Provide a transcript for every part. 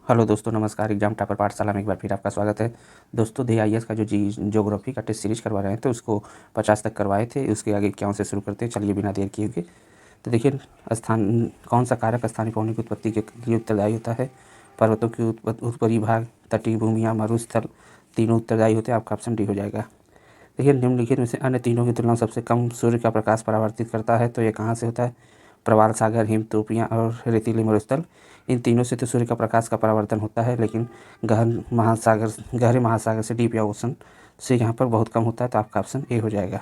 Hello दोस्तों, नमस्कार। Exam topper पाठशाला में एक बार फिर आपका स्वागत है। दोस्तों, DIS का जो ज्योग्राफी का टेस्ट सीरीज करवा रहे हैं तो उसको 50 तक करवाए थे। उसके आगे इक्यावन से शुरू करते हैं। चलिए बिना देर किए हुए तो देखिए, स्थान कौन सा कारक स्थानीय पौधों की उत्पत्ति के लिए उत्तरदायी होता है? पर्वतों की उत्तरी भाग, तटीय भूमियाँ, मरुस्थल, तीनों उत्तरदायी होते हैं। आपका ऑप्शन डी हो जाएगा। देखिए, निम्नलिखित में से अन्य तीनों की तुलना में सबसे कम सूर्य का प्रकाश परावर्तित करता है, तो ये कहाँ से होता है? प्रवाल सागर, हिमतोपियाँ और रेतीले मरुस्थल। इन तीनों से तो सूर्य का प्रकाश का परावर्तन होता है, लेकिन गहरे महासागर से, डीप या ओशन से यहाँ पर बहुत कम होता है, तो आपका ऑप्शन ए हो जाएगा।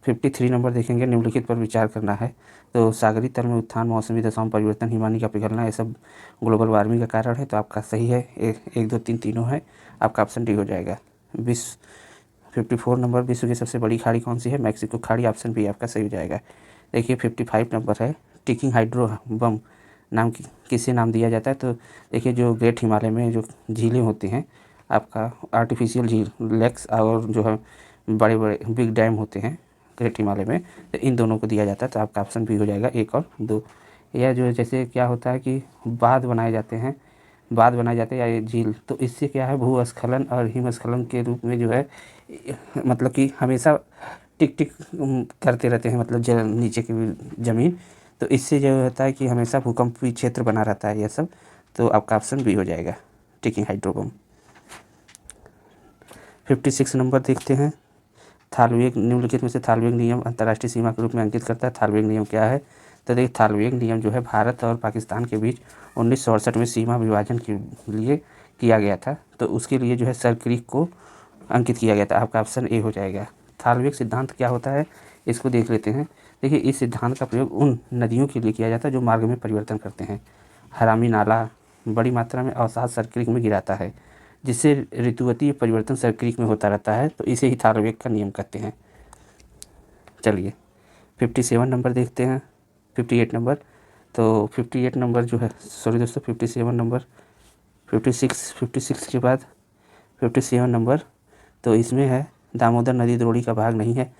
53 नंबर देखेंगे, निम्नलिखित पर विचार करना है। तो सागरी तल में उत्थान, मौसमी दशाओं में परिवर्तन, हिमानी का पिघलना, ये सब ग्लोबल वार्मिंग का कारण है, तो आपका सही है। एक दो तीन तीनों है, आपका ऑप्शन डी हो जाएगा। 54 नंबर, विश्व की सबसे बड़ी खाड़ी कौन सी है? मैक्सिको खाड़ी, ऑप्शन बी आपका सही हो जाएगा। देखिए, 55 नंबर है, टिकिंग हाइड्रो बम नाम किसे नाम दिया जाता है? तो देखिए, जो ग्रेट हिमालय में जो झीलें होती हैं, आपका आर्टिफिशियल झील लेक्स और जो है बड़े बड़े बिग डैम होते हैं ग्रेट हिमालय में, तो इन दोनों को दिया जाता है, तो आपका ऑप्शन बी हो जाएगा, एक और दो। यह जो जैसे क्या होता है कि बाँध बनाए जाते हैं या ये झील, तो इससे क्या है, भूस्खलन और हिमस्खलन के रूप में जो है मतलब कि हमेशा टिक टिक करते रहते हैं, मतलब नीचे की ज़मीन। तो इससे जो होता है कि हमेशा भूकंपीय क्षेत्र बना रहता है यह सब, तो आपका ऑप्शन बी हो जाएगा, टिकिंग हाइड्रो बम। 56 नंबर देखते हैं, थालवेग निम्नलिखित में से थालवेग नियम अंतर्राष्ट्रीय सीमा के रूप में अंकित करता है। थालवेग नियम क्या है? तो देखिए, थालवेग नियम जो है भारत और पाकिस्तान के बीच 1968 में सीमा विभाजन के लिए किया गया था, तो उसके लिए जो है सर क्रीक को अंकित किया गया था। आपका ऑप्शन ए हो जाएगा। थालवेग सिद्धांत क्या होता है, इसको देख लेते हैं। देखिए, इस सिद्धांत का प्रयोग उन नदियों के लिए किया जाता है जो मार्ग में परिवर्तन करते हैं। हरामी नाला बड़ी मात्रा में अवसाद सर क्रीक में गिराता है, जिससे ऋतुवतीय परिवर्तन सर क्रीक में होता रहता है, तो इसे ही थालवेग का नियम कहते हैं। चलिए 57 नंबर देखते हैं, 58 नंबर। तो 58 नंबर जो है, सॉरी दोस्तों, 57 नंबर, 56 के बाद 57 नंबर, तो इसमें है दामोदर नदी द्रोणी का भाग नहीं है।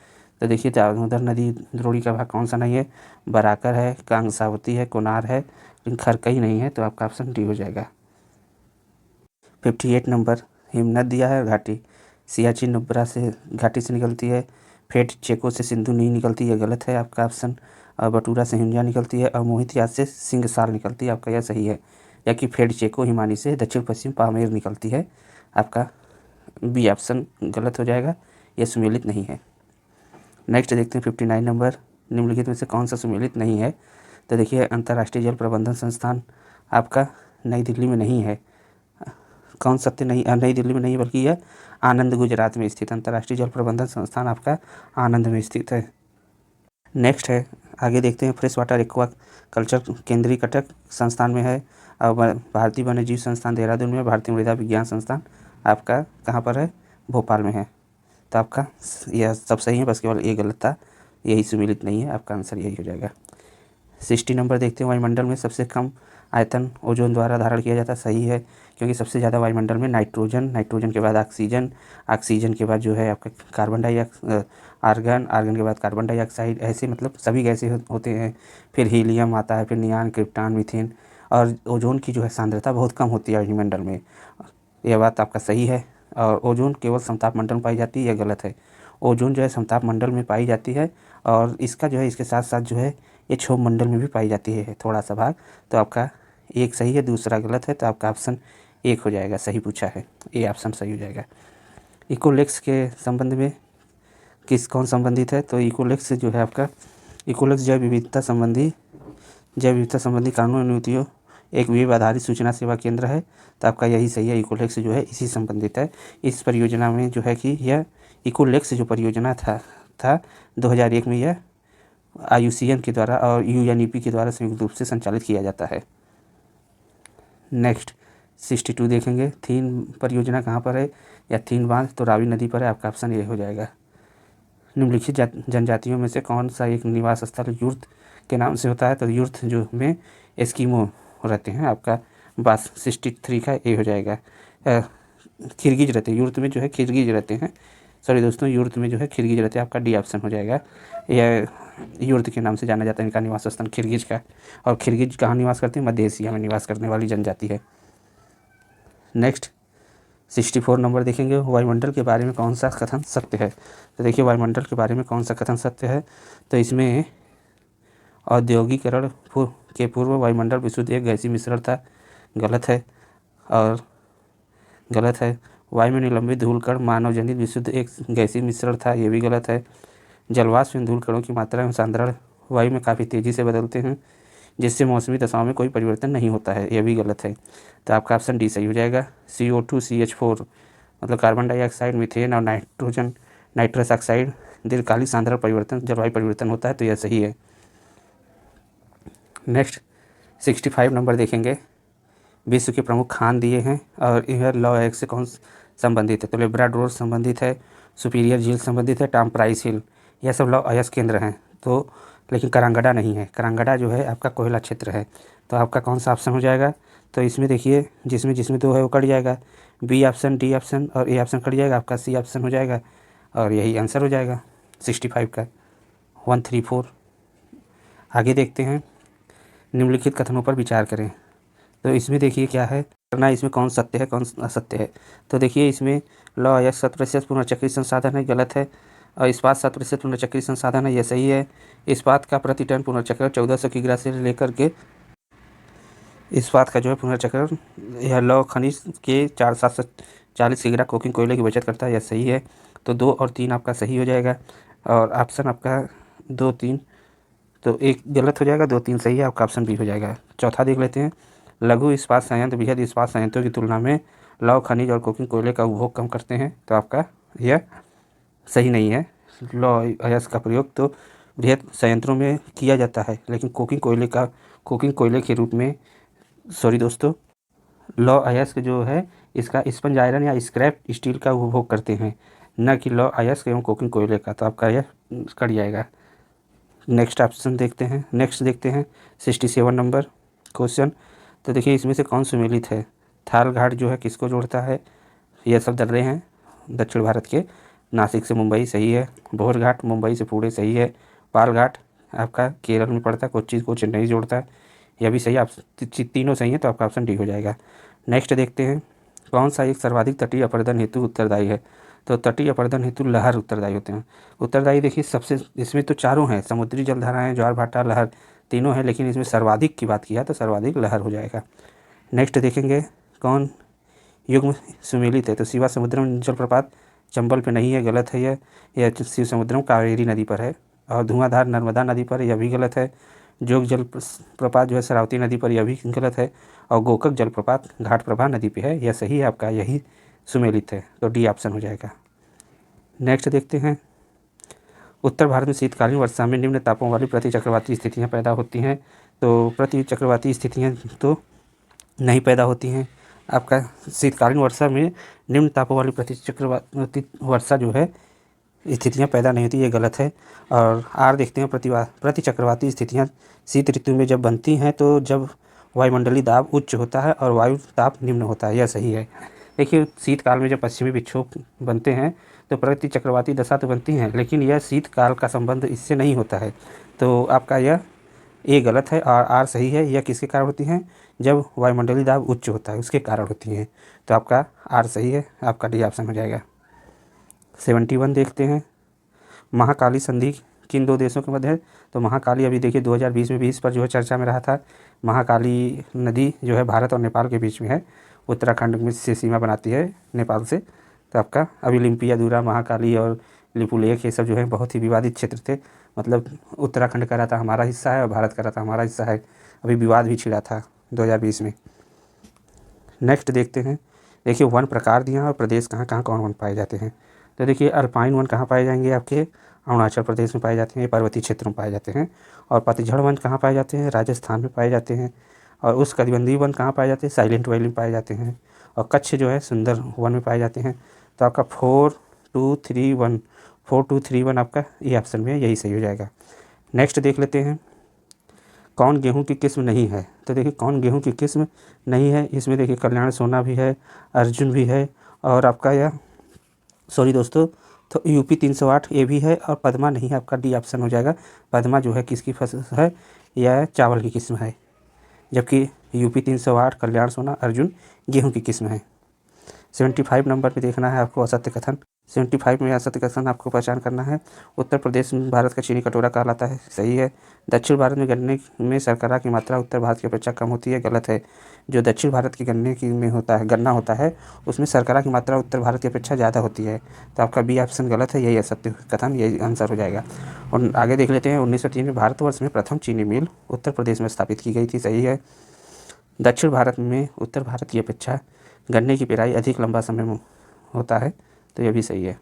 तो देखिए, दामोदर नदी द्रोणी का भाग कौन सा नहीं है? बराकर है, कांसावती है, कोनार है, लेकिन खरकई नहीं है, तो आपका ऑप्शन डी हो जाएगा। 58 नंबर, हिमनद दिया है घाटी, सियाचिन नुब्रा से घाटी से निकलती है। फेट चेको से सिंधु नहीं निकलती, है गलत है आपका ऑप्शन। और बटूरा से हिंजा निकलती है, और मोहित याद से सिंगसार निकलती है, आपका यह सही है। या कि फेट चेको हिमानी से दक्षिण पश्चिम पामेर निकलती है, आपका बी ऑप्शन गलत हो जाएगा, यह सुमेलित नहीं है। नेक्स्ट देखते हैं 59 नंबर, निम्नलिखित में से कौन सा सुमेलित नहीं है? तो देखिए, अंतर्राष्ट्रीय जल प्रबंधन संस्थान आपका नई दिल्ली में नहीं है। कौन सत्य नहीं, नई दिल्ली में नहीं, बल्कि यह आनंद गुजरात में स्थित अंतर्राष्ट्रीय जल प्रबंधन संस्थान आपका आनंद में स्थित है। नेक्स्ट है, आगे देखते हैं, फ्रेश वाटर एक्वा कल्चर केंद्रीय कटक संस्थान में है, और भारतीय वन्यजीव संस्थान देहरादून में, भारतीय मृदा विज्ञान संस्थान आपका कहाँ पर है? भोपाल में है। तो आपका यह सब सही है, बस केवल ये गलत था, यही सुमेलित नहीं है, आपका आंसर यही हो जाएगा। 60 नंबर देखते हैं, वायुमंडल में सबसे कम आयतन ओजोन द्वारा धारण किया जाता है। सही है, क्योंकि सबसे ज़्यादा वायुमंडल में नाइट्रोजन के बाद ऑक्सीजन के बाद जो है आपका आर्गन के बाद कार्बन डाइऑक्साइड, ऐसे मतलब सभी गैसें होते हैं। फिर हीलियम आता है, फिर नियान, क्रिप्टॉन, मीथेन, और ओजोन की जो है सांद्रता बहुत कम होती है वायुमंडल में। यह बात आपका सही है। और ओजोन केवल समताप मंडल में पाई जाती है, यह गलत है। ओजोन जो है समताप मंडल में पाई जाती है, और इसका जो है इसके साथ साथ जो है ये क्षोभ मंडल में भी पाई जाती है थोड़ा सा भाग। तो आपका एक सही है, दूसरा गलत है, तो आपका ऑप्शन एक हो जाएगा, सही पूछा है, ये ऑप्शन सही हो जाएगा। इकोलेक्स के संबंध में कौन संबंधित है? तो इकोलेक्स जो है आपका, इकोलेक्स जैव विविधता संबंधी कानून अनुमतियों एक वेब आधारित सूचना सेवा केंद्र है, तो आपका यही सही है। इकोलेक्स जो है इसी संबंधित है। इस परियोजना में जो है कि यह इकोलेक्स जो परियोजना था 2001 में, यह IUCN के द्वारा और UNEP के द्वारा संयुक्त रूप से संचालित किया जाता है। नेक्स्ट 62 देखेंगे, थीन परियोजना कहाँ पर है? या थीन बांध तो रावी नदी पर है, आपका ऑप्शन ये हो जाएगा। निम्नलिखित जनजातियों में से कौन सा एक निवास स्थल यूर्त के नाम से होता है? तो यूर्त जो में एस्किमो रहते हैं, आपका बस 63 का ए हो जाएगा। किर्गिज रहते हैं यूर्त में, जो है किर्गिज रहते हैं, सॉरी दोस्तों, युर्त में जो है खिरगिज रहते हैं, आपका डी ऑप्शन हो जाएगा। यह युर्त के नाम से जाना जाता है इनका निवास स्थान खिरगिज का। और खिरगिज कहाँ निवास करते हैं? मध्य एशिया में निवास करने वाली जनजाति है। नेक्स्ट 64 नंबर देखेंगे, वायुमंडल के बारे में कौन सा कथन सत्य है? तो देखिए वायुमंडल के बारे में कौन सा कथन सत्य है, तो इसमें औद्योगिकरण के पूर्व वायुमंडल विशुद्ध एक गैसीय मिश्रण था, गलत है। और गलत है। वायु में निलंबित धूलकण मानव जनित विशुद्ध एक गैसीय मिश्रण था, ये भी गलत है। जलवाष्प में धूलकणों की मात्रा एवं सांद्रण वायु में काफ़ी तेज़ी से बदलते हैं, जिससे मौसमी दशाओं में कोई परिवर्तन नहीं होता है, यह भी गलत है। तो आपका ऑप्शन डी सही हो जाएगा। CO2 CH4 मतलब कार्बन डाइऑक्साइड, मीथेन और नाइट्रस ऑक्साइड दीर्घकालिक सांद्रण परिवर्तन जलवायु परिवर्तन होता है, तो यह सही है। नेक्स्ट 65 नंबर देखेंगे, विश्व के प्रमुख खान दिए हैं और यह लॉ एक्ट से कौन संबंधित है? तो लेब्राडोर संबंधित है, सुपीरियर झील संबंधित है, टाम प्राइस हिल, यह सब लॉ अयस्क केंद्र हैं। तो लेकिन करांगड़ा नहीं है, करांगड़ा जो है आपका कोयला क्षेत्र है। तो आपका कौन सा ऑप्शन हो जाएगा? तो इसमें देखिए जिसमें जिसमें दो है वो कट जाएगा, बी ऑप्शन, डी ऑप्शन और ए ऑप्शन कट जाएगा, आपका सी ऑप्शन हो जाएगा और यही आंसर हो जाएगा 65 का 134। आगे देखते हैं, निम्नलिखित कथनों पर विचार करें। तो इसमें देखिए क्या है करना, इसमें कौन सत्य है कौन असत्य है। तो देखिए इसमें लॉ या 100% पुनर्चक्रित संसाधन है, गलत है। और इस्पात 7% पुनर्चक्रित संसाधन है, यह सही है। इस्पात का प्रति टन पुनर्चक्रण 1400 किग्रा से लेकर के इस्पात का जो है पुनर्चक्रण यह लौ खनिज के 4740 किग्रा कोकिंग कोयले की बचत करता है, यह सही है। तो 2 और 3 आपका सही हो जाएगा और ऑप्शन आपका 2, 3 तो एक गलत हो जाएगा, 2, 3 सही है, आपका ऑप्शन बी हो जाएगा। चौथा देख लेते हैं, लघु इस्पात संयंत्र बृहद इस्पात संयंत्रों की तुलना में लौह खनिज और कोकिंग कोयले का उपभोग कम करते हैं, तो आपका यह सही नहीं है। लौह अयस्क का प्रयोग तो बृहद संयंत्रों में किया जाता है, लेकिन कोकिंग कोयले के रूप में सॉरी दोस्तों, लौह अयस्क जो है इसका स्पंज आयरन या स्क्रैप स्टील का उपभोग करते हैं, न कि लौह अयस्क एवं कोकिंग कोयले का, तो आपका यह कट जाएगा। नेक्स्ट देखते हैं 67 नंबर क्वेश्चन। तो देखिए इसमें से कौन सुमेलित है? थाल घाट जो है किसको जोड़ता है? यह सब दर्रे हैं दक्षिण भारत के, नासिक से मुंबई सही है, भोर घाट मुंबई से पुणे सही है, पाल घाट आपका केरल में पड़ता है, कोच्चि को चेन्नई जोड़ता है, यह भी सही। आप तीनों सही है, तो आपका ऑप्शन डी हो जाएगा। नेक्स्ट देखते हैं, कौन सा एक सर्वाधिक तटीय अपर्दन हेतु उत्तरदायी है? तो तटीय अपर्दन हेतु लहर उत्तरदायी होते हैं। उत्तरदायी देखिए सबसे, इसमें तो चारों हैं, समुद्री जलधाराएँ, ज्वार भाटा, लहर तीनों हैं, लेकिन इसमें सर्वाधिक की बात किया तो सर्वाधिक लहर हो जाएगा। नेक्स्ट देखेंगे, कौन युग्म सुमेलित है? तो शिवा समुद्रम जलप्रपात चंबल पे नहीं है, गलत है। यह शिव समुद्रम कावेरी नदी पर है। और धुआंधार नर्मदा नदी पर, यह भी गलत है। जोग जल प्रपात जो है शरावती नदी पर, यह भी गलत है। और गोकक जलप्रपात घाटप्रभा नदी पे है, यह सही है, आपका यही सुमेलित है, तो डी ऑप्शन हो जाएगा। नेक्स्ट देखते हैं, उत्तर भारत में शीतकालीन वर्षा में निम्न तापों वाली प्रति चक्रवाती स्थितियाँ पैदा होती हैं। तो प्रति चक्रवाती स्थितियाँ तो नहीं पैदा होती हैं। आपका शीतकालीन वर्षा में निम्न तापों वाली प्रति चक्रवाती वर्षा जो है स्थितियाँ पैदा नहीं होती, ये गलत है। और आर देखते हैं, प्रति चक्रवाती स्थितियाँ शीत ऋतु में जब बनती हैं तो जब वायुमंडलीय दाब उच्च होता है और वायु ताप निम्न होता है, यह सही है। देखिए शीतकाल में जब पश्चिमी विक्षोभ बनते हैं तो प्रति चक्रवाती दशा तो बनती हैं, लेकिन यह शीतकाल का संबंध इससे नहीं होता है, तो आपका यह ए गलत है और आर सही है। यह किसके कारण होती हैं? जब वायुमंडलीय दाब उच्च होता है उसके कारण होती हैं, तो आपका आर सही है, आपका डी ऑप्शन हो जाएगा। 71 देखते हैं, महाकाली संधि किन दो देशों के मध्य है? तो महाकाली अभी देखिए 2020 में भी इस पर जो है चर्चा में रहा था। महाकाली नदी जो है भारत और नेपाल के बीच में है, उत्तराखंड में से सीमा बनाती है नेपाल से। तो आपका अभी लिम्पियादुरा, महाकाली और लिपुलेख ये सब जो है बहुत ही विवादित क्षेत्र थे, मतलब उत्तराखंड कह रहा था हमारा हिस्सा है और भारत कह रहा था हमारा हिस्सा है, अभी विवाद भी छिड़ा था 2020 में। नेक्स्ट देखते हैं, देखिए वन प्रकार दिया और प्रदेश कहाँ कहाँ कौन वन पाए जाते हैं? तो देखिए अल्पाइन वन कहाँ पाए जाएंगे? आपके अरुणाचल प्रदेश में पाए जाते हैं, पर्वतीय क्षेत्रों में पाए जाते हैं। और पतझड़ वन कहाँ पाए जाते हैं? राजस्थान में पाए जाते हैं। और उष्णकटिबंधीय वन कहाँ पाए जाते हैं? साइलेंट वैली में पाए जाते हैं। और कच्छ जो है सुंदर वन में पाए जाते हैं। तो आपका 4231 आपका ये ऑप्शन में यही सही हो जाएगा। नेक्स्ट देख लेते हैं, कौन गेहूं की किस्म नहीं है? तो देखिए कौन गेहूं की किस्म नहीं है, इसमें देखिए कल्याण सोना भी है, अर्जुन भी है, और आपका यह सॉरी दोस्तों तो यूपी 308 ये भी है, और पद्मा नहीं है, आपका डी ऑप्शन हो जाएगा। पद्मा जो है किसकी फसल है, यह चावल की किस्म है, जबकि यूपी 308 कल्याण सोना अर्जुन गेहूं की किस्म है। 75 नंबर पे देखना है आपको असत्य कथन। 75 में असत्य कथन आपको पहचान करना है। उत्तर प्रदेश में भारत का चीनी कटोरा कहलाता है, सही है। दक्षिण भारत में गन्ने में शर्करा की मात्रा उत्तर भारत की अपेक्षा कम होती है, गलत है। जो दक्षिण भारत के गन्ने की में होता है, गन्ना होता है, उसमें शर्करा की मात्रा उत्तर भारत की अपेक्षा ज़्यादा होती है। तो आपका बी ऑप्शन गलत है, यही असत्य कथन, यही आंसर हो जाएगा। और आगे देख लेते हैं। 1903 में भारतवर्ष में प्रथम चीनी मिल उत्तर प्रदेश में स्थापित की गई थी, सही है। दक्षिण भारत में उत्तर भारत की अपेक्षा गन्ने की पेराई अधिक लंबा समय में होता है, तो यह भी सही है।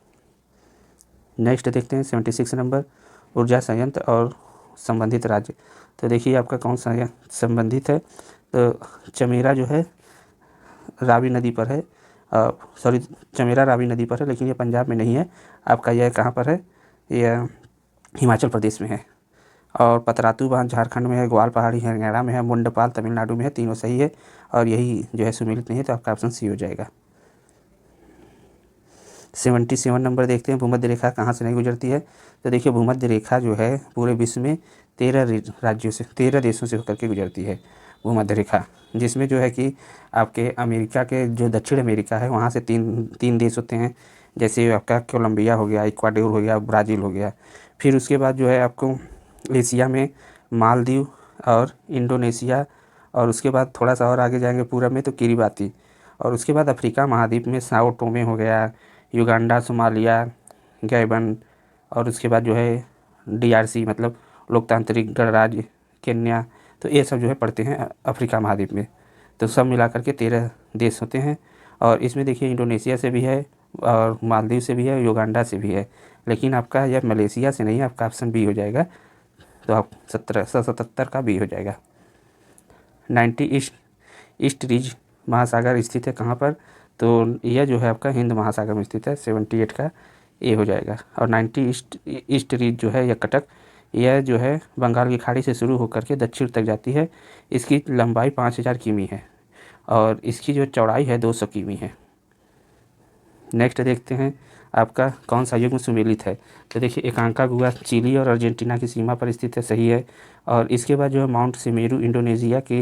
नेक्स्ट देखते हैं 76 नंबर, ऊर्जा संयंत्र और संबंधित राज्य। तो देखिए आपका कौन सा संबंधित है, तो चमेरा जो है रावी नदी पर है, सॉरी चमेरा रावी नदी पर है, लेकिन ये पंजाब में नहीं है। आपका यह कहाँ पर है, यह हिमाचल प्रदेश में है। और पतरातू बांध झारखंड में है, ग्वाल पहाड़ी हरियाणा में है, मुंडपाल तमिलनाडु में है, तीनों सही है। और यही जो है सुमेलित नहीं है, तो आपका ऑप्शन सी हो जाएगा। 77 नंबर देखते हैं, भूमध्य रेखा कहाँ से नहीं गुजरती है। तो देखिए भूमध्य रेखा जो है पूरे विश्व में 13 राज्यों से 13 देशों से होकर के गुजरती है भूमध्य रेखा, जिसमें जो है कि आपके अमेरिका के जो दक्षिण अमेरिका है वहाँ से तीन देश होते हैं, जैसे आपका कोलंबिया हो गया, इक्वाडोर हो गया, ब्राज़ील हो गया। फिर उसके बाद जो है आपको एशिया में मालदीव और इंडोनेशिया, और उसके बाद थोड़ा सा और आगे जाएंगे पूरब में तो किरिबाती, और उसके बाद अफ्रीका महाद्वीप में साओ टोमे हो गया, युगांडा, सोमालिया, गैबन, और उसके बाद जो है DRC मतलब लोकतांत्रिक गणराज्य केन्या। तो ये सब जो है पड़ते हैं अफ्रीका महाद्वीप में। तो सब मिलाकर के 13 देश होते हैं, और इसमें देखिए इंडोनेशिया से भी है, और मालदीव से भी है, युगांडा से भी है, लेकिन आपका यह मलेशिया से नहीं है, आपका ऑप्शन बी हो जाएगा। तो आप 77 का बी हो जाएगा। 90 ईस्ट रिज महासागर स्थित है कहाँ पर, तो यह जो है आपका हिंद महासागर में स्थित है, 78 का ए हो जाएगा। और 90 ईस्ट रिज जो है यह कटक, यह जो है बंगाल की खाड़ी से शुरू होकर के दक्षिण तक जाती है। इसकी लंबाई 5000 किमी है, और इसकी जो चौड़ाई है 200 किमी है। नेक्स्ट देखते हैं आपका कौन सा युग्म सुमेलित है। तो देखिए एकांकागुआ चिली और अर्जेंटीना की सीमा पर स्थित है, सही है। और इसके बाद जो है माउंट सेमेरू इंडोनेशिया के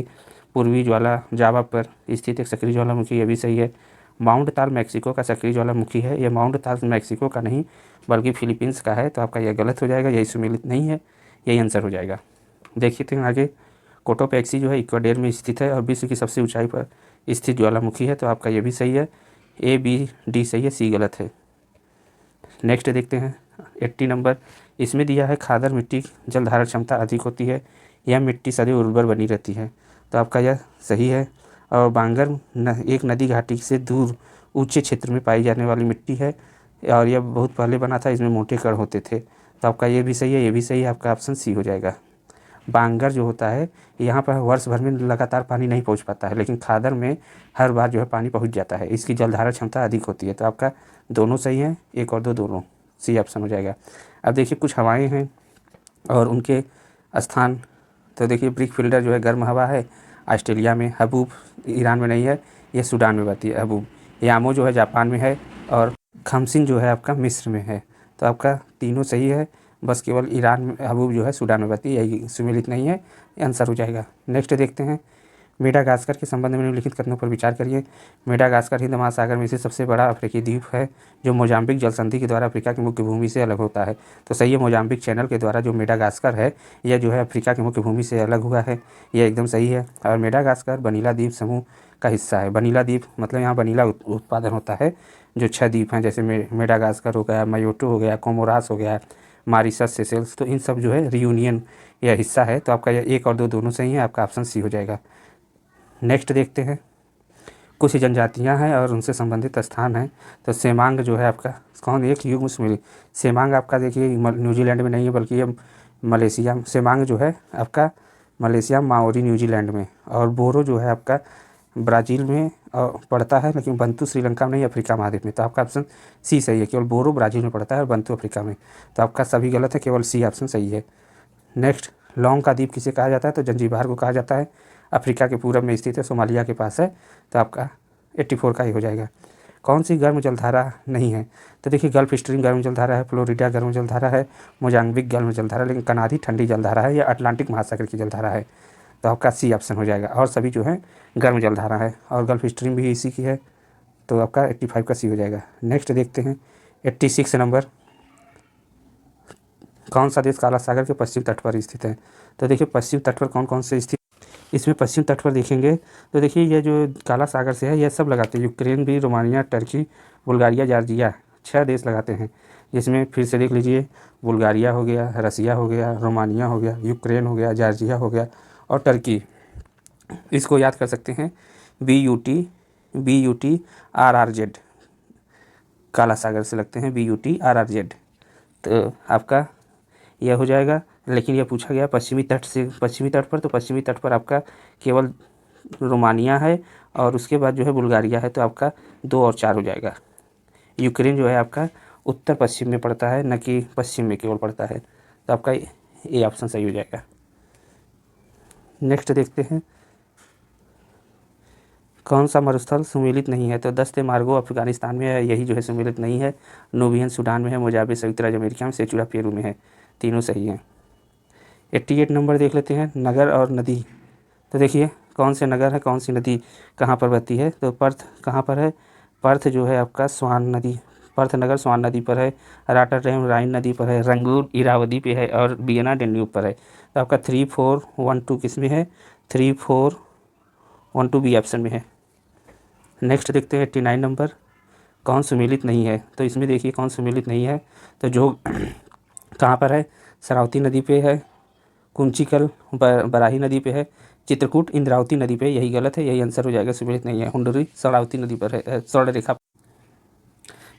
पूर्वी ज्वाला जावा पर स्थित एक सक्रिय ज्वालामुखी, ये भी सही है। माउंट ताल मैक्सिको का सक्रिय ज्वालामुखी है, यह माउंट ताल मैक्सिको का नहीं बल्कि फिलीपींस का है, तो आपका यह गलत हो जाएगा, यही सुमेलित नहीं है, यही आंसर हो जाएगा। देखिए हैं आगे, कोटोपैक्सी जो है इक्वाडोर में स्थित है और विश्व की सबसे ऊंचाई पर स्थित ज्वालामुखी है, तो आपका ये भी सही है। A B D सही है, C गलत है। नेक्स्ट देखते हैं 80 नंबर, इसमें दिया है खादर मिट्टी जल धारण क्षमता अधिक होती है, यह मिट्टी सदैव उर्वर बनी रहती है, तो आपका यह सही है। और बांगर एक नदी घाटी से दूर ऊंचे क्षेत्र में पाई जाने वाली मिट्टी है, और यह बहुत पहले बना था, इसमें मोटे कण होते थे, तो आपका ये भी सही है, ये भी सही है, आपका ऑप्शन सी हो जाएगा। बांगर जो होता है यहाँ पर वर्ष भर में लगातार पानी नहीं पहुँच पाता है, लेकिन खादर में हर बार जो है पानी पहुँच जाता है, इसकी जलधारण क्षमता अधिक होती है, तो आपका दोनों सही हैं, एक और दो दोनों, सी ऑप्शन हो जाएगा। अब देखिए कुछ हवाएं हैं और उनके स्थान, तो देखिए ब्रिक फिल्डर जो है गर्म हवा है ऑस्ट्रेलिया में, हबूब ईरान में नहीं है, यह सूडान में बहती है हबूब, यामो जो है जापान में है, और खमसिन जो है आपका मिस्र में है, तो आपका तीनों सही है, बस केवल ईरान में हबूब जो है सूडान में बहती है, यही सुमेलित नहीं है, ये आंसर हो जाएगा। नेक्स्ट देखते हैं मेडागास्कर के संबंध में निम्नलिखित कथनों पर विचार करिए। मेडागास्कर हिंद महासागर में स्थित सबसे बड़ा अफ्रीकी द्वीप है, जो मोजाम्बिक जल संधि के द्वारा अफ्रीका की मुख्य भूमि से अलग होता है, तो सही है, मोजाम्बिक चैनल के द्वारा जो मेडागास्कर है यह जो है अफ्रीका की मुख्य भूमि से अलग हुआ है, यह एकदम सही है। और मेडागास्कर बनीला द्वीप समूह का हिस्सा है, बनीला द्वीप मतलब यहाँ बनीला उत्पादन होता है, जो 6 द्वीप हैं, जैसे मेडागास्कर हो गया, मायोटो हो गया, कोमोरास हो गया, मॉरिशस, सेशेल्स, तो इन सब जो है रियूनियन यह हिस्सा है, तो आपका यह एक और दो दोनों सही है, आपका ऑप्शन सी हो जाएगा। नेक्स्ट देखते हैं कुछ जनजातियां हैं और उनसे संबंधित स्थान हैं, तो सेमांग जो है आपका कौन एक युग्म सुमेलित, सेमांग आपका देखिए न्यूजीलैंड में नहीं है बल्कि ये मलेशिया, सेमांग जो है आपका मलेशिया, माओरी न्यूजीलैंड में, और बोरो जो है आपका ब्राज़ील में पड़ता है, लेकिन बंतु श्रीलंका में नहीं, अफ्रीका महाद्वीप में, तो आपका ऑप्शन सी सही है, केवल बोरो ब्राज़ील में पड़ता है और बंतु अफ्रीका में, तो आपका सभी गलत है, केवल सी ऑप्शन सही है। नेक्स्ट लौंग का द्वीप किसे कहा जाता है, तो जंजीबार को कहा जाता है, अफ्रीका के पूरब में स्थित है, सोमालिया के पास है, तो आपका 84 का ही हो जाएगा। कौन सी गर्म जलधारा नहीं है? तो देखिए गल्फ स्ट्रीम गर्म जलधारा है, फ्लोरिडा गर्म जलधारा है, मोजाम्बिक गर्म जलधारा, लेकिन कनाडी ठंडी जलधारा है या अटलांटिक महासागर की जलधारा है। तो आपका सी ऑप्शन हो जाएगा, और सभी जो है गर्म जलधारा है, और गल्फ स्ट्रीम भी इसी की है। तो आपका 85 का सी हो जाएगा। नेक्स्ट देखते हैं 86 नंबर, कौन सा देश काला सागर के पश्चिम तट पर स्थित है? तो देखिए पश्चिम तट पर कौन कौन से स्थित, इसमें पश्चिम तट पर देखेंगे तो देखिए ये जो काला सागर से है ये सब लगाते हैं, यूक्रेन भी, रोमानिया, टर्की, बुल्गारिया, जॉर्जिया, 6 देश लगाते हैं। जिसमें फिर से देख लीजिए, बुल्गारिया हो गया, रसिया हो गया, रोमानिया हो गया, यूक्रेन हो गया, जॉर्जिया हो गया और टर्की। इसको याद कर सकते हैं BUT RRZ, काला सागर से लगते हैं BUT RRZ। तो आपका यह हो जाएगा। लेकिन यह पूछा गया पश्चिमी तट से, पश्चिमी तट पर, तो पश्चिमी तट पर आपका केवल रोमानिया है और उसके बाद जो है बुल्गारिया है। तो आपका 2 और 4 हो जाएगा। यूक्रेन जो है आपका उत्तर पश्चिम में पड़ता है, न कि पश्चिम में केवल पड़ता है। तो आपका ये ऑप्शन सही हो जाएगा। नेक्स्ट देखते हैं, कौन सा मरुस्थल सुमेलित नहीं है? तो दस्ते मार्गो अफगानिस्तान में है, यही जो है सुमेलित नहीं है। नूबियन सूडान में है, मोजाम्बिक संयुक्त राज्य अमेरिका में, सेचुरा पेरू में है। तीनों सही हैं। 88 नंबर देख लेते हैं, नगर और नदी। तो देखिए कौन से नगर है, कौन सी नदी कहाँ पर बहती है? तो पर्थ कहाँ पर है? पर्थ जो है आपका स्वान नदी, पर्थ नगर स्वान नदी पर है। रॉटरडैम राइन नदी पर है। रंगून इरावदी पे है और वियना डेन्यूब पर है। तो आपका 3412 किस में है? 3412 बी ऑप्शन में है। नेक्स्ट देखते हैं 89 नंबर, कौन सुमेलित नहीं है? तो इसमें देखिए कौन सुमेलित नहीं है, तो जो कहाँ पर है? शरावती नदी पे है, कुंचिकल बराही नदी पे है, चित्रकूट इंद्रावती नदी पे। यही गलत है, यही आंसर हो जाएगा, सुमेलित नहीं है। हुंडरी शरावती नदी पर है, स्वर्ण रेखा।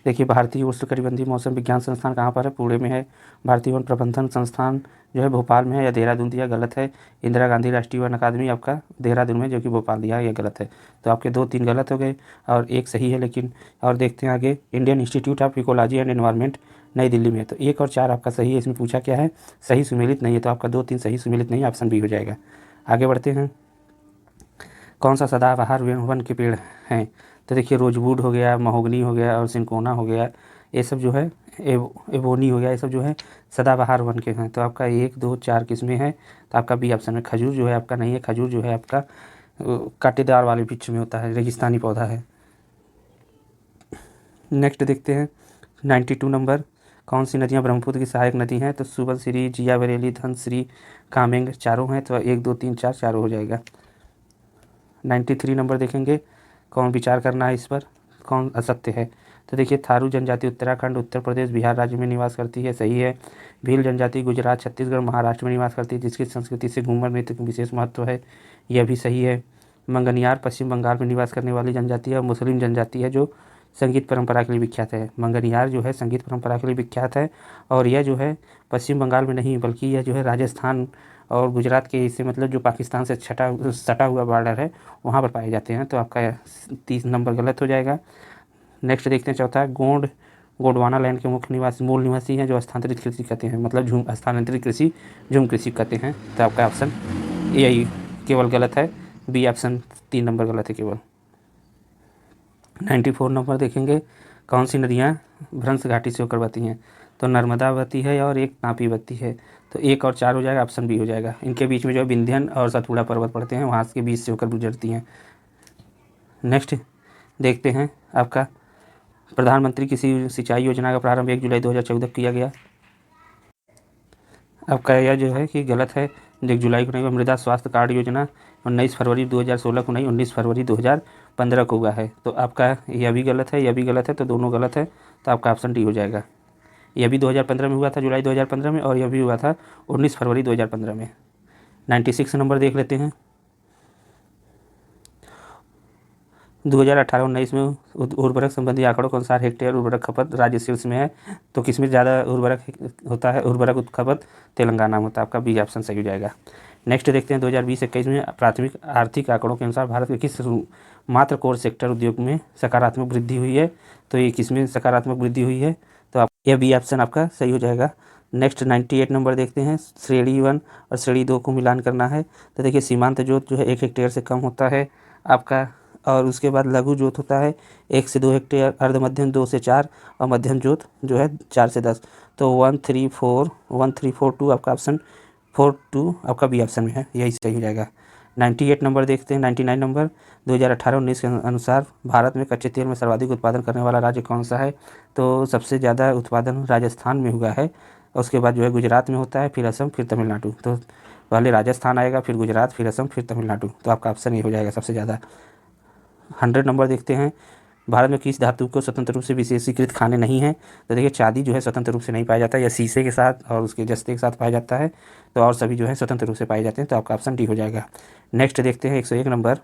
देखिए भारतीय उष्णकटिबंधीय मौसम विज्ञान संस्थान कहाँ पर है? पुणे में है। भारतीय वन प्रबंधन संस्थान जो है भोपाल में है या देहरादून दिया, गलत है। इंदिरा गांधी राष्ट्रीय वन अकादमी आपका देहरादून में, जो कि भोपाल दिया है, यह गलत है। तो आपके 2-3 गलत हो गए और एक सही है। लेकिन और देखते हैं आगे, Indian institute of ecology and environment नई दिल्ली में है। तो 1 और 4 आपका सही है। इसमें पूछा क्या है? सही सुमेलित नहीं है। तो आपका 2-3 सही सुमेलित नहीं, ऑप्शन बी हो जाएगा। आगे बढ़ते हैं, कौन सा सदाबहार वन के पेड़ हैं? तो देखिए रोजवुड हो गया, महोगनी हो गया और सिंकोना हो गया, ये सब जो है एबोनी हो गया, ये सब जो है सदाबहार वन के हैं। तो आपका 1, 2, 4 किस्में हैं। तो आपका बी ऑप्शन में। खजूर जो है आपका नहीं है, खजूर जो है आपका कांटेदार वाले वृक्ष में होता है, रेगिस्तानी पौधा है। नेक्स्ट देखते हैं 92 नंबर, कौन सी नदियाँ ब्रह्मपुत्र की सहायक नदी हैं? तो सुबलसिरी, जिया बरेली, धनसिरी, कामेंग, चारों हैं। तो 1, 2, 3, 4 चारों हो जाएगा। 93 नंबर देखेंगे, कौन विचार करना है इस पर, कौन असत्य है? तो देखिए थारू जनजाति उत्तराखंड, उत्तर प्रदेश, बिहार राज्य में निवास करती है, सही है। भील जनजाति गुजरात, छत्तीसगढ़, महाराष्ट्र में निवास करती है, जिसकी संस्कृति से घूमर नृत्य का विशेष महत्व है, यह भी सही है। मंगनियार पश्चिम बंगाल में निवास करने वाली जनजाति है, मुस्लिम जनजाति है, जो संगीत परंपरा के लिए विख्यात है। मंगनियार जो है संगीत परंपरा के लिए विख्यात है, और यह जो है पश्चिम बंगाल में नहीं, बल्कि यह जो है राजस्थान और गुजरात के हिस्से, मतलब जो पाकिस्तान से सटा हुआ बॉर्डर है, वहाँ पर पाए जाते हैं। तो आपका 30 नंबर गलत हो जाएगा। नेक्स्ट देखते हैं चौथा, गोंडवाना लैंड के मूल निवासी हैं, जो स्थानांतरित कृषि करते हैं, मतलब स्थानांतरित कृषि झूम कृषि करते हैं। तो आपका ऑप्शन यही केवल गलत है, बी ऑप्शन 3 नंबर गलत है केवल। 94 नंबर देखेंगे, कौन सी नदियाँ भ्रंश घाटी से होकर बहती हैं? तो नर्मदा बहती है और एक तापी बहती है। तो 1 और 4 हो जाएगा, ऑप्शन बी हो जाएगा। इनके बीच में जो विंध्यन और सतपुड़ा पर्वत पड़ते हैं, वहाँ के बीच से होकर गुजरती हैं। नेक्स्ट देखते हैं आपका, प्रधानमंत्री कृषि सिंचाई योजना का प्रारंभ 1 जुलाई 2014 किया गया। आपका यह जो है कि गलत है, 1 जुलाई को नहीं हुआ। मृदा स्वास्थ्य कार्ड योजना 19 फरवरी 2016 को नहीं, 19 फरवरी 2015 को हुआ है। तो आपका यह भी गलत है, यह भी गलत है, तो दोनों गलत है। तो आपका ऑप्शन डी हो जाएगा। यह भी 2015 में हुआ था, जुलाई 2015 में, और यह भी हुआ था 19 फरवरी 2015 में। 96 नंबर देख लेते हैं, 2018-19 में उर्वरक संबंधी आंकड़ों के अनुसार हेक्टेयर उर्वरक खपत राज्य शीर्ष में है। तो किसमें ज़्यादा उर्वरक होता है? उर्वरक खपत तेलंगाना में होता है। आपका बी ऑप्शन सही हो जाएगा। नेक्स्ट देखते हैं 2020-21 में प्राथमिक आर्थिक आंकड़ों के अनुसार भारत के किस मात्र कोर सेक्टर उद्योग में सकारात्मक वृद्धि हुई है? तो ये किसमें सकारात्मक वृद्धि हुई है? तो आप यह बी ऑप्शन आपका सही हो जाएगा। नेक्स्ट 98 नंबर देखते हैं, श्रेणी 1 और श्रेणी 2 को मिलान करना है। तो देखिए सीमांत जोत जो है 1 हेक्टेयर से कम होता है, आपका और उसके बाद लघु जोत होता है 1 से 2 हेक्टेयर, अर्ध मध्यम 2 से 4 और मध्यम जोत जो है 4 से 10। तो 1342 आपका ऑप्शन 42 आपका बी ऑप्शन में है, यही सही हो जाएगा। 98 नंबर देखते हैं, 99 नंबर 2018-19 के अनुसार भारत में कच्चे तेल में सर्वाधिक उत्पादन करने वाला राज्य कौन सा है? तो सबसे ज़्यादा उत्पादन राजस्थान में हुआ है, उसके बाद जो है गुजरात में होता है, फिर असम, फिर तमिलनाडु। तो पहले राजस्थान आएगा, फिर गुजरात, फिर असम, फिर तमिलनाडु। तो आपका ऑप्शन ये हो जाएगा सबसे ज़्यादा। 100 नंबर देखते हैं, भारत में किस धातु को स्वतंत्र रूप से विशेषीकृत खाने नहीं हैं? तो देखिए चांदी जो है स्वतंत्र रूप से नहीं पाया जाता है, या शीशे के साथ और उसके जस्ते के साथ पाया जाता है, तो और सभी जो है स्वतंत्र रूप से पाए जाते हैं। तो आपका ऑप्शन डी हो जाएगा। नेक्स्ट देखते हैं 101 नंबर,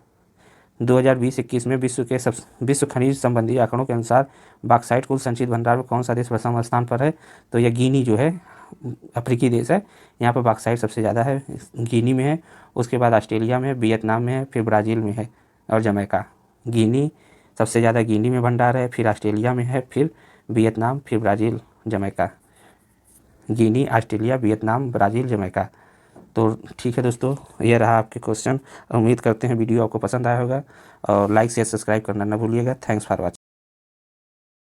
2020-21 में विश्व खनिज संबंधी आंकड़ों के अनुसार बॉक्साइट कुल संचित भंडार में कौन सा देश प्रथम स्थान पर है? तो यह गिनी जो है अफ्रीकी देश है, यहाँ पर बॉक्साइट सबसे ज़्यादा है, गिनी में है, उसके बाद ऑस्ट्रेलिया में है, वियतनाम में है, फिर ब्राज़ील में है और जमैका। गिनी सबसे ज़्यादा गिनी में भंडार है, फिर ऑस्ट्रेलिया में है, फिर वियतनाम, फिर ब्राज़ील, जमैका। गिनी, ऑस्ट्रेलिया, वियतनाम, ब्राज़ील, जमैका। तो ठीक है दोस्तों, ये रहा आपके क्वेश्चन। उम्मीद करते हैं वीडियो आपको पसंद आया होगा और लाइक शेयर सब्सक्राइब करना ना भूलिएगा। Thanks for watching.